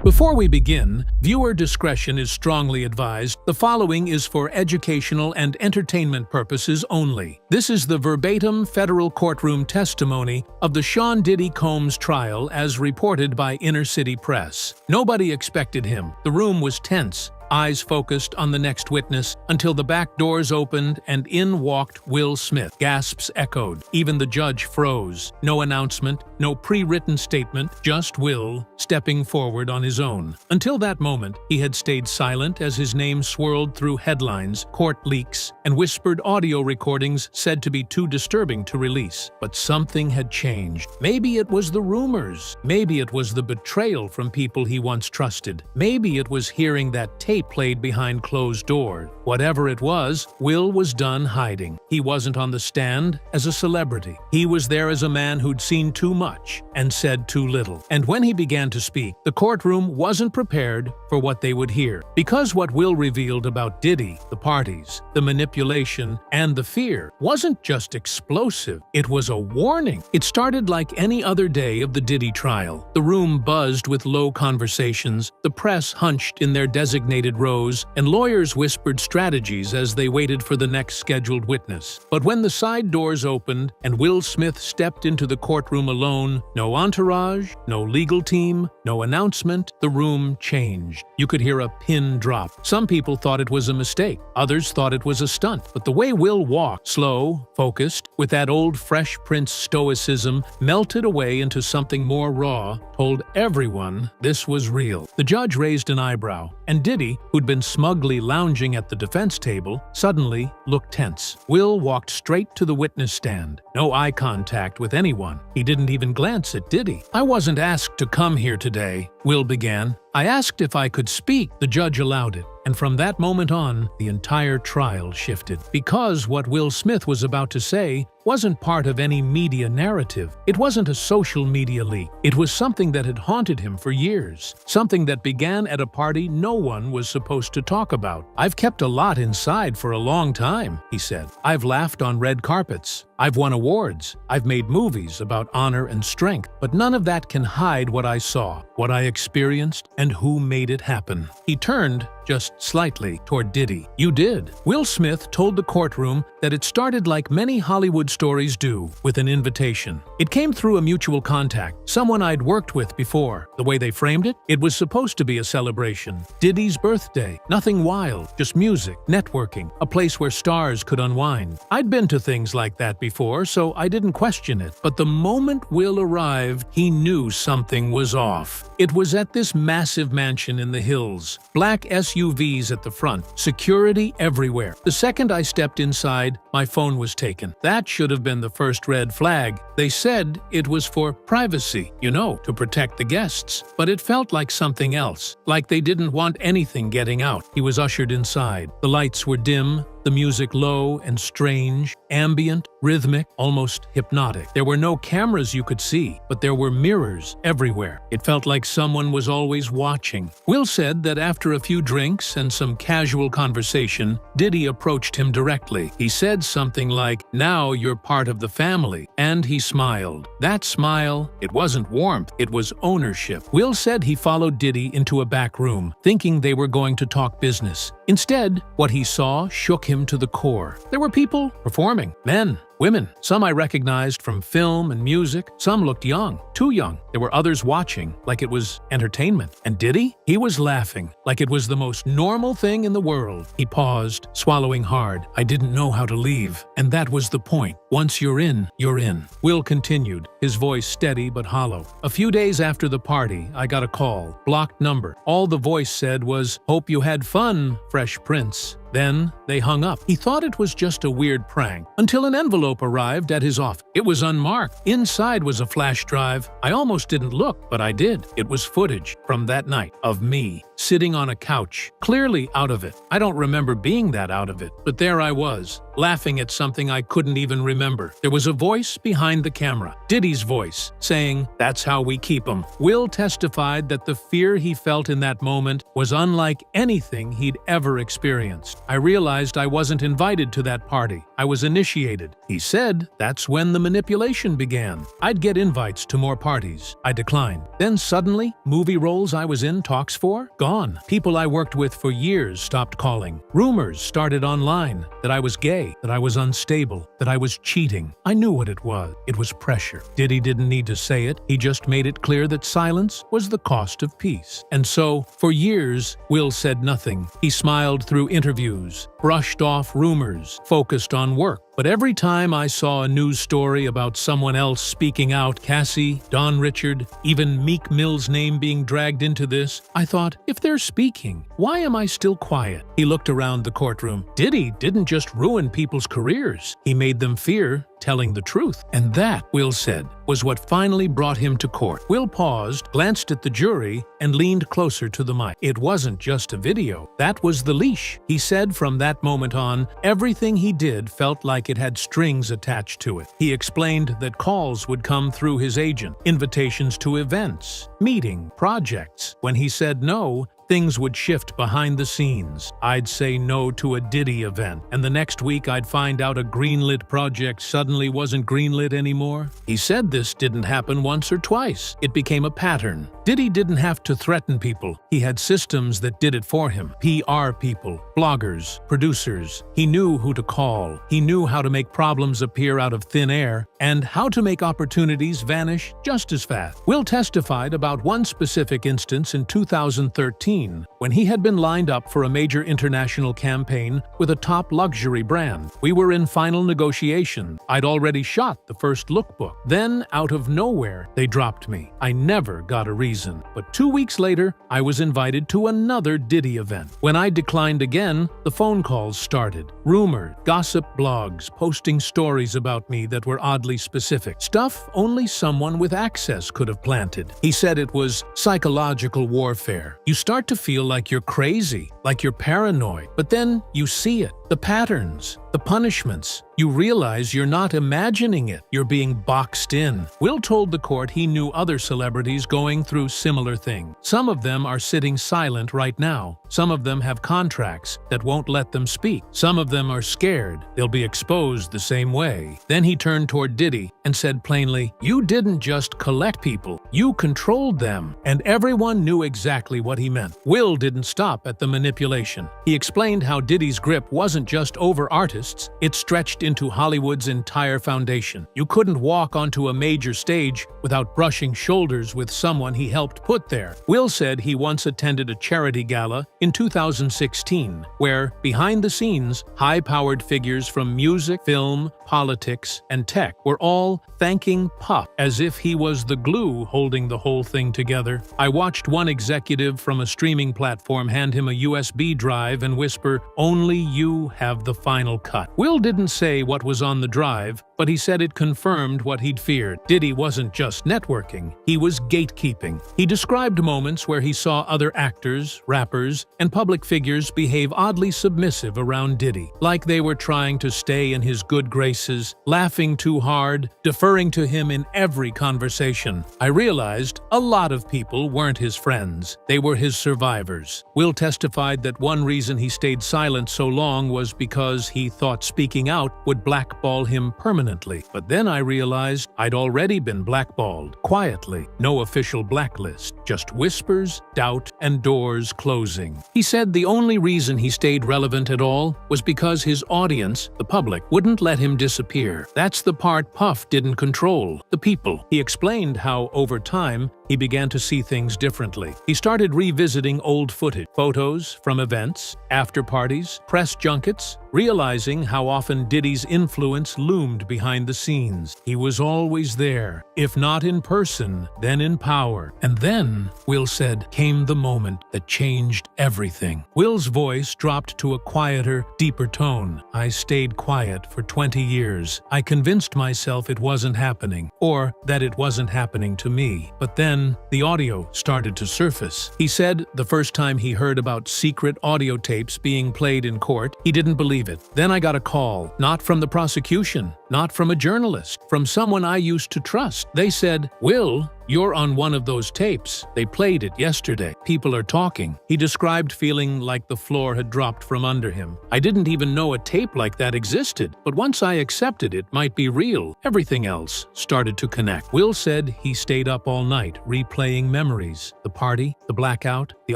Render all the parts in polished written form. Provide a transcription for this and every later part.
Before we begin, viewer discretion is strongly advised. The following is for educational and entertainment purposes only. This is the verbatim federal courtroom testimony of the Sean Diddy Combs trial as reported by Inner City Press. Nobody expected him. The room was tense. Eyes focused on the next witness until the back doors opened and in walked Will Smith. Gasps echoed. Even the judge froze. No announcement, no pre-written statement, just Will stepping forward on his own. Until that moment, he had stayed silent as his name swirled through headlines, court leaks, and whispered audio recordings said to be too disturbing to release. But something had changed. Maybe it was the rumors. Maybe it was the betrayal from people he once trusted. Maybe it was hearing that tape played behind closed doors. Whatever it was, Will was done hiding. He wasn't on the stand as a celebrity. He was there as a man who'd seen too much and said too little. And when he began to speak, the courtroom wasn't prepared for what they would hear. Because what Will revealed about Diddy, the parties, the manipulation, and the fear wasn't just explosive, it was a warning. It started like any other day of the Diddy trial. The room buzzed with low conversations, the press hunched in their designated rows, and lawyers whispered strategies as they waited for the next scheduled witness. But when the side doors opened and Will Smith stepped into the courtroom alone, no entourage, no legal team, no announcement, the room changed. You could hear a pin drop. Some people thought it was a mistake. Others thought it was a stunt. But the way Will walked, slow, focused, with that old Fresh Prince stoicism, melted away into something more raw, told everyone this was real. The judge raised an eyebrow, and Diddy, who'd been smugly lounging at the defense table, suddenly looked tense. Will walked straight to the witness stand. No eye contact with anyone. He didn't even glance at Diddy. "I wasn't asked to come here today," Will began. "I asked if I could speak." The judge allowed it. And from that moment on, the entire trial shifted. Because what Will Smith was about to say wasn't part of any media narrative. It wasn't a social media leak. It was something that had haunted him for years. Something that began at a party no one was supposed to talk about. "I've kept a lot inside for a long time," he said. "I've laughed on red carpets. I've won awards. I've made movies about honor and strength. But none of that can hide what I saw, what I experienced, and who made it happen." He turned just slightly toward Diddy. "You did." Will Smith told the courtroom that it started like many Hollywood stories do, with an invitation. It came through a mutual contact, someone I'd worked with before. The way they framed it, it was supposed to be a celebration. Diddy's birthday. Nothing wild, just music, networking, a place where stars could unwind. I'd been to things like that before, so I didn't question it. But the moment Will arrived, he knew something was off. It was at this massive mansion in the hills. Black SUVs at the front, security everywhere. The second I stepped inside, my phone was taken. That should have been the first red flag. They said it was for privacy, to protect the guests. But it felt like something else, like they didn't want anything getting out. He was ushered inside. The lights were dim, the music low and strange, ambient, rhythmic, almost hypnotic. There were no cameras you could see, but there were mirrors everywhere. It felt like someone was always watching. Will said that after a few drinks and some casual conversation, Diddy approached him directly. He said something like, "Now you're part of the family," and he smiled. That smile, it wasn't warmth, it was ownership. Will said he followed Diddy into a back room, thinking they were going to talk business. Instead, what he saw shook him to the core. There were people performing, men, women. Some I recognized from film and music. Some looked young, too young. There were others watching, like it was entertainment. And Diddy? He was laughing, like it was the most normal thing in the world. He paused, swallowing hard. "I didn't know how to leave. And that was the point. Once you're in, you're in." Will continued, his voice steady but hollow. "A few days after the party, I got a call. Blocked number. All the voice said was, 'Hope you had fun, Fresh Prince.' Then they hung up. He thought it was just a weird prank, until an envelope arrived at his office. It was unmarked. Inside was a flash drive. I almost didn't look, but I did. It was footage from that night of me, sitting on a couch, clearly out of it. I don't remember being that out of it, but there I was, laughing at something I couldn't even remember. There was a voice behind the camera, Diddy's voice, saying, "That's how we keep 'em." Will testified that the fear he felt in that moment was unlike anything he'd ever experienced. "I realized I wasn't invited to that party. I was initiated." He said that's when the manipulation began. "I'd get invites to more parties. I declined. Then suddenly, movie roles I was in talks for? Gone. People I worked with for years stopped calling. Rumors started online that I was gay, that I was unstable, that I was cheating. I knew what it was. It was pressure. Diddy didn't need to say it. He just made it clear that silence was the cost of peace. And so, for years, Will said nothing. He smiled through interviews, brushed off rumors, focused on work. But every time I saw a news story about someone else speaking out, Cassie, Don Richard, even Meek Mill's name being dragged into this, I thought, if they're speaking, why am I still quiet? He looked around the courtroom. Diddy didn't just ruin people's careers. He made them fear telling the truth. And that, Will said, was what finally brought him to court. Will paused, glanced at the jury, and leaned closer to the mic. It wasn't just a video. That was the leash. He said from that moment on, everything he did felt like it had strings attached to it. He explained that calls would come through his agent, invitations to events, meeting, projects. When he said no, things would shift behind the scenes. I'd say no to a Diddy event, and the next week I'd find out a greenlit project suddenly wasn't greenlit anymore. He said this didn't happen once or twice. It became a pattern. Diddy didn't have to threaten people. He had systems that did it for him. PR people, bloggers, producers. He knew who to call. He knew how to make problems appear out of thin air and how to make opportunities vanish just as fast. Will testified about one specific instance in 2013 when he had been lined up for a major international campaign with a top luxury brand. We were in final negotiation. I'd already shot the first lookbook. Then, out of nowhere, they dropped me. I never got a reason. But 2 weeks later, I was invited to another Diddy event. When I declined again, the phone calls started. Rumor, gossip blogs, posting stories about me that were oddly specific. Stuff only someone with access could have planted. He said it was psychological warfare. You start to feel like you're crazy, like you're paranoid, but then you see it. The patterns, the punishments. You realize you're not imagining it. You're being boxed in. Will told the court he knew other celebrities going through similar things. Some of them are sitting silent right now. Some of them have contracts that won't let them speak. Some of them are scared they'll be exposed the same way. Then he turned toward Diddy and said plainly, "You didn't just collect people. You controlled them." And everyone knew exactly what he meant. Will didn't stop at the manipulation. He explained how Diddy's grip wasn't just over artists, it stretched into Hollywood's entire foundation. You couldn't walk onto a major stage without brushing shoulders with someone he helped put there. Will said he once attended a charity gala in 2016, where, behind the scenes, high-powered figures from music, film, politics, and tech were all thanking Puff as if he was the glue holding the whole thing together. I watched one executive from a streaming platform hand him a USB drive and whisper, "Only you have the final cut." Will didn't say what was on the drive, but he said it confirmed what he'd feared. Diddy wasn't just networking, he was gatekeeping. He described moments where he saw other actors, rappers, and public figures behave oddly submissive around Diddy, like they were trying to stay in his good graces, laughing too hard, deferring to him in every conversation. I realized a lot of people weren't his friends, they were his survivors. Will testified that one reason he stayed silent so long was because he thought speaking out would blackball him permanently. But then I realized I'd already been blackballed, quietly. No official blacklist, just whispers, doubt, and doors closing. He said the only reason he stayed relevant at all was because his audience, the public, wouldn't let him disappear. That's the part Puff didn't control, the people. He explained how, over time, he began to see things differently. He started revisiting old footage, photos from events, after parties, press junkets, realizing how often Diddy's influence loomed behind the scenes. He was always there, if not in person, then in power. And then, Will said, came the moment that changed everything. Will's voice dropped to a quieter, deeper tone. I stayed quiet for 20 years. I convinced myself it wasn't happening, or that it wasn't happening to me. But then the audio started to surface. He said the first time he heard about secret audio tapes being played in court, he didn't believe believe it. Then I got a call, not from the prosecution, not from a journalist, from someone I used to trust. They said, "Will, you're on one of those tapes. They played it yesterday. People are talking." He described feeling like the floor had dropped from under him. "I didn't even know a tape like that existed, but once I accepted it might be real, everything else started to connect." Will said he stayed up all night, replaying memories. The party, the blackout, the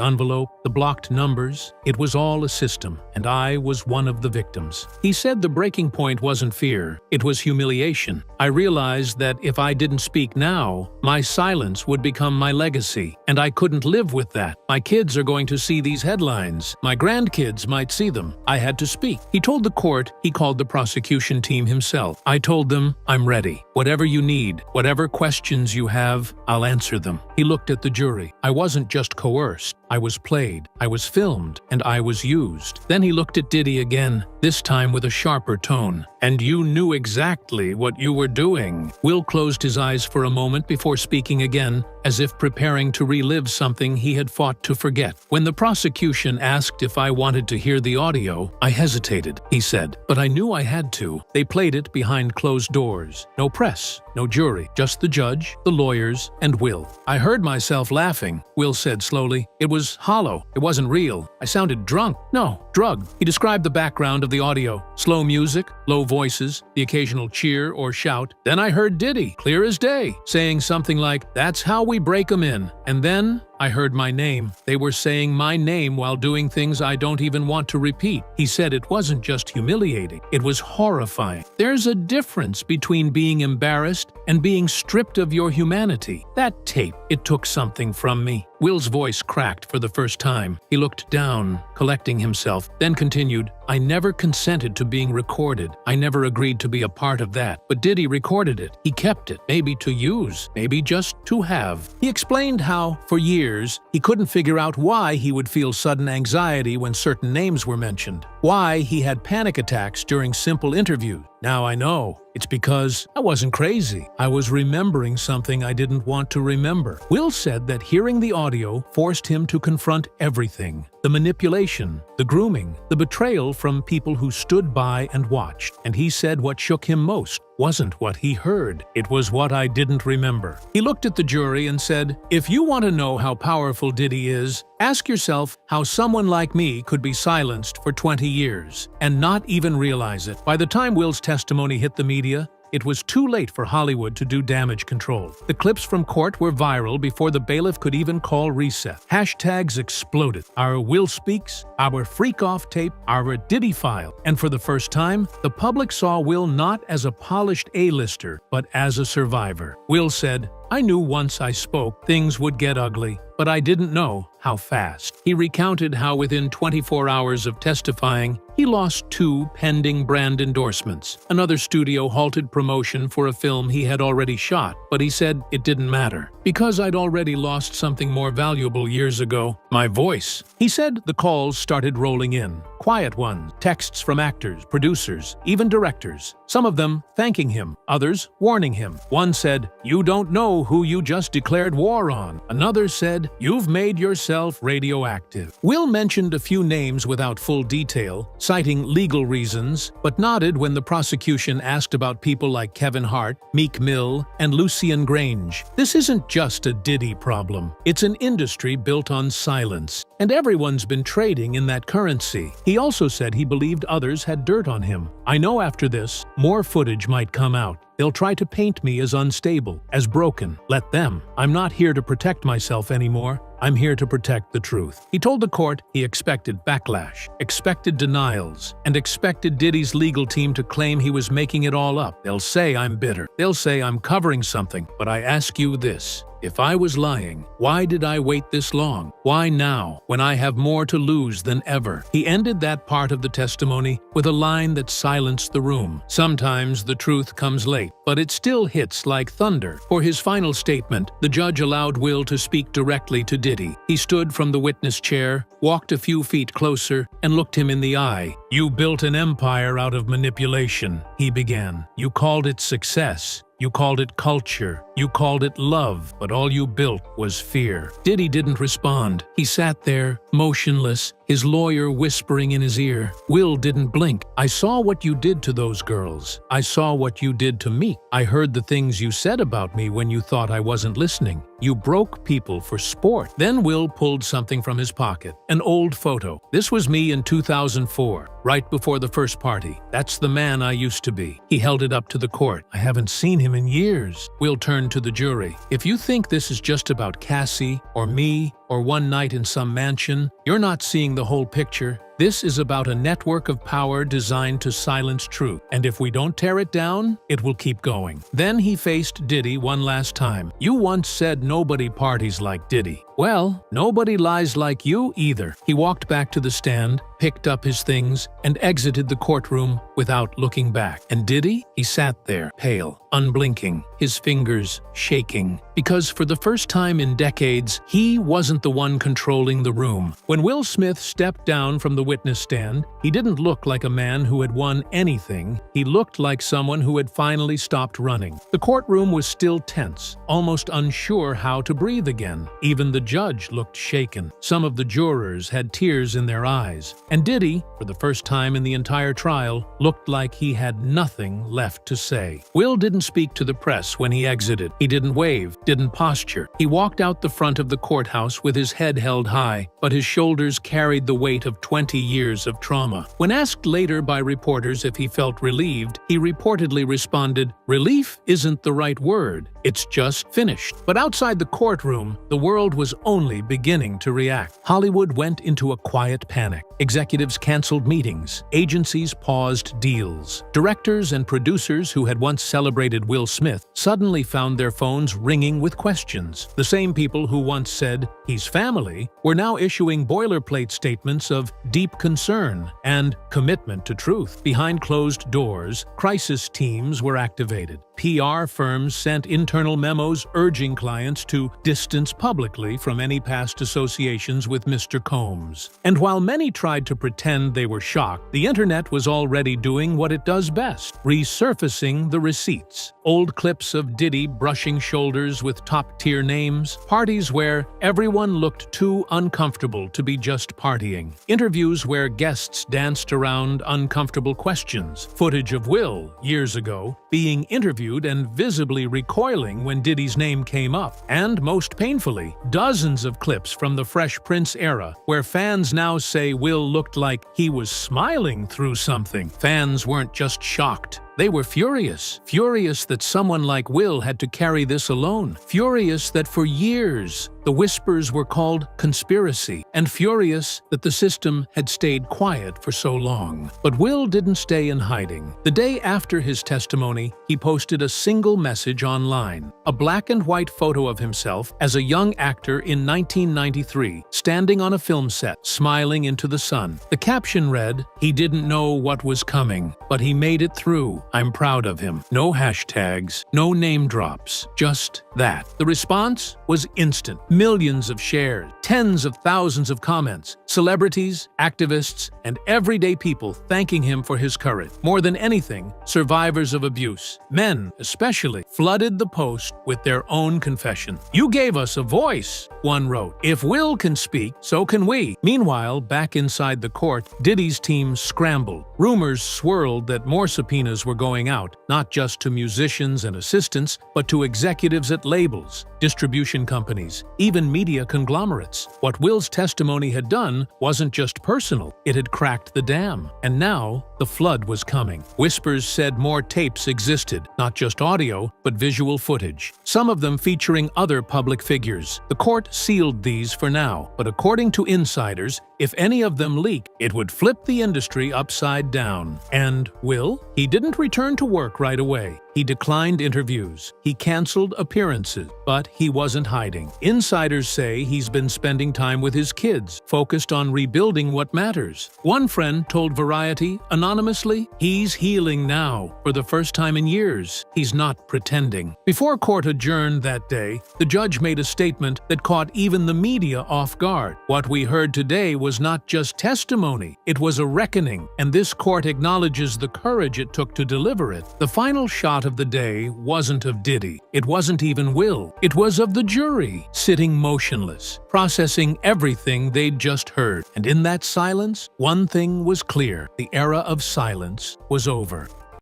envelope, the blocked numbers. It was all a system, and I was one of the victims. He said the breaking point wasn't fear, it was humiliation. "I realized that if I didn't speak now, my silence would become my legacy, and I couldn't live with that. My kids are going to see these headlines. My grandkids might see them. I had to speak." He told the court he called the prosecution team himself. "I told them, I'm ready. Whatever you need, whatever questions you have, I'll answer them." He looked at the jury. "I wasn't just coerced. I was played, I was filmed, and I was used." Then he looked at Diddy again, this time with a sharper tone. "And you knew exactly what you were doing." Will closed his eyes for a moment before speaking again, as if preparing to relive something he had fought to forget. "When the prosecution asked if I wanted to hear the audio, I hesitated," he said, "but I knew I had to. They played it behind closed doors. No press, no jury, just the judge, the lawyers, and Will. I heard myself laughing," Will said slowly. "It was hollow. It wasn't real. I sounded drunk. No, drugged." He described the background of the audio. Slow music, low voices, the occasional cheer or shout. "Then I heard Diddy, clear as day, saying something like, 'That's how we break 'em in.' And then I heard my name. They were saying my name while doing things I don't even want to repeat." He said it wasn't just humiliating, it was horrifying. There's a difference between being embarrassed and being stripped of your humanity. That tape, it took something from me. Will's voice cracked for the first time. He looked down, collecting himself, then continued, "I never consented to being recorded. I never agreed to be a part of that. But Diddy recorded it. He kept it, maybe to use, maybe just to have." He explained how, for years, he couldn't figure out why he would feel sudden anxiety when certain names were mentioned, why he had panic attacks during simple interviews. "Now I know. It's because I wasn't crazy. I was remembering something I didn't want to remember." Will said that hearing the audio forced him to confront everything. The manipulation, the grooming, the betrayal from people who stood by and watched. And he said what shook him most wasn't what he heard, it was what I didn't remember. He looked at the jury and said, "If you want to know how powerful Diddy is, ask yourself how someone like me could be silenced for 20 years and not even realize it." By the time Will's testimony hit the media, it was too late for Hollywood to do damage control. The clips from court were viral before the bailiff could even call reset. Hashtags exploded. Our Will Speaks, our Freak Off tape, our Diddy file. And for the first time, the public saw Will not as a polished A-lister, but as a survivor. Will said, "I knew once I spoke, things would get ugly, but I didn't know how fast." He recounted how within 24 hours of testifying, he lost 2 pending brand endorsements. Another studio halted promotion for a film he had already shot, but he said it didn't matter, because I'd already lost something more valuable years ago, my voice. He said the calls started rolling in. Quiet ones, texts from actors, producers, even directors. Some of them thanking him, others warning him. One said, "You don't know who you just declared war on." Another said, "You've made yourself radioactive." Will mentioned a few names without full detail, citing legal reasons, but nodded when the prosecution asked about people like Kevin Hart, Meek Mill, and Lucian Grange. This isn't just a Diddy problem. It's an industry built on silence, and everyone's been trading in that currency. He also said he believed others had dirt on him. "I know after this, more footage might come out. They'll try to paint me as unstable, as broken. Let them. I'm not here to protect myself anymore. I'm here to protect the truth." He told the court he expected backlash, expected denials, and expected Diddy's legal team to claim he was making it all up. "They'll say I'm bitter. They'll say I'm covering something. But I ask you this. If I was lying, why did I wait this long? Why now, when I have more to lose than ever?" He ended that part of the testimony with a line that silenced the room. Sometimes the truth comes late, but it still hits like thunder. For his final statement, the judge allowed Will to speak directly to Diddy. He stood from the witness chair, walked a few feet closer, and looked him in the eye. "You built an empire out of manipulation," he began. "You called it success. You called it culture. You called it love, but all you built was fear. Diddy didn't respond. He sat there, motionless, his lawyer whispering in his ear. Will didn't blink. I saw what you did to those girls. I saw what you did to me. I heard the things you said about me when you thought I wasn't listening. You broke people for sport. Then Will pulled something from his pocket, an old photo. This was me in 2004, right before the first party. That's the man I used to be. He held it up to the court. I haven't seen him in years. Will turned to the jury. If you think this is just about Cassie or me or one night in some mansion, you're not seeing the whole picture. This is about a network of power designed to silence truth, and if we don't tear it down, it will keep going. Then he faced Diddy one last time. You once said nobody parties like Diddy. Well, nobody lies like you either. He walked back to the stand, picked up his things, and exited the courtroom without looking back. And Diddy? He sat there, pale, unblinking, his fingers shaking, because for the first time in decades, he wasn't the one controlling the room. When Will Smith stepped down from the witness stand, he didn't look like a man who had won anything. He looked like someone who had finally stopped running. The courtroom was still tense, almost unsure how to breathe again. Even the judge looked shaken. Some of the jurors had tears in their eyes. And Diddy, for the first time in the entire trial, looked like he had nothing left to say. Will didn't speak to the press when he exited. He didn't wave, didn't posture. He walked out the front of the courthouse with his head held high, but his shoulders carried the weight of 20 years of trauma. When asked later by reporters if he felt relieved, he reportedly responded, "Relief isn't the right word. It's just finished." But outside the courtroom, the world was only beginning to react. Hollywood went into a quiet panic. Executives canceled meetings. Agencies paused deals. Directors and producers who had once celebrated Will Smith suddenly found their phones ringing with questions. The same people who once said, "He's family," were now issuing boilerplate statements of deep concern and commitment to truth. Behind closed doors, crisis teams were activated. PR firms sent internal memos urging clients to distance publicly from any past associations with Mr. Combs. And while many tried to pretend they were shocked, the internet was already doing what it does best, resurfacing the receipts. Old clips of Diddy brushing shoulders with top-tier names, parties where everyone looked too uncomfortable to be just partying, interviews where guests danced around uncomfortable questions, footage of Will, years ago, being interviewed and visibly recoiling when Diddy's name came up, and most painfully, dozens of clips from the Fresh Prince era where fans now say Will looked like he was smiling through something. Fans weren't just shocked. They were furious. Furious that someone like Will had to carry this alone. Furious that for years the whispers were called conspiracy. And furious that the system had stayed quiet for so long. But Will didn't stay in hiding. The day after his testimony, he posted a single message online. A black and white photo of himself as a young actor in 1993, standing on a film set, smiling into the sun. The caption read, "He didn't know what was coming, but he made it through. I'm proud of him." No hashtags, no name drops, just that. The response was instant. Millions of shares, tens of thousands of comments, celebrities, activists, and everyday people thanking him for his courage. More than anything, survivors of abuse, men especially, flooded the post with their own confession. "You gave us a voice," one wrote. "If Will can speak, so can we." Meanwhile, back inside the court, Diddy's team scrambled. Rumors swirled that more subpoenas were going out, not just to musicians and assistants, but to executives at labels, distribution companies, even media conglomerates. What Will's testimony had done wasn't just personal, it had cracked the dam. And now, the flood was coming. Whispers said more tapes existed, not just audio, but visual footage, some of them featuring other public figures. The court sealed these for now, but according to insiders, if any of them leaked, it would flip the industry upside down. And Will? He didn't return to work right away. He declined interviews. He canceled appearances, but he wasn't hiding. Insiders say he's been spending time with his kids, focused on rebuilding what matters. One friend told Variety, anonymously, "He's healing now, for the first time in years. He's not pretending." Before court adjourned that day, the judge made a statement that caught even the media off guard. What we heard today was not just testimony, it was a reckoning, and this court acknowledges the courage it took to deliver it. The final shot of the day wasn't of Diddy. It wasn't even Will. It was of the jury, sitting motionless, processing everything they'd just heard. And in that silence, one thing was clear. The era of silence was over.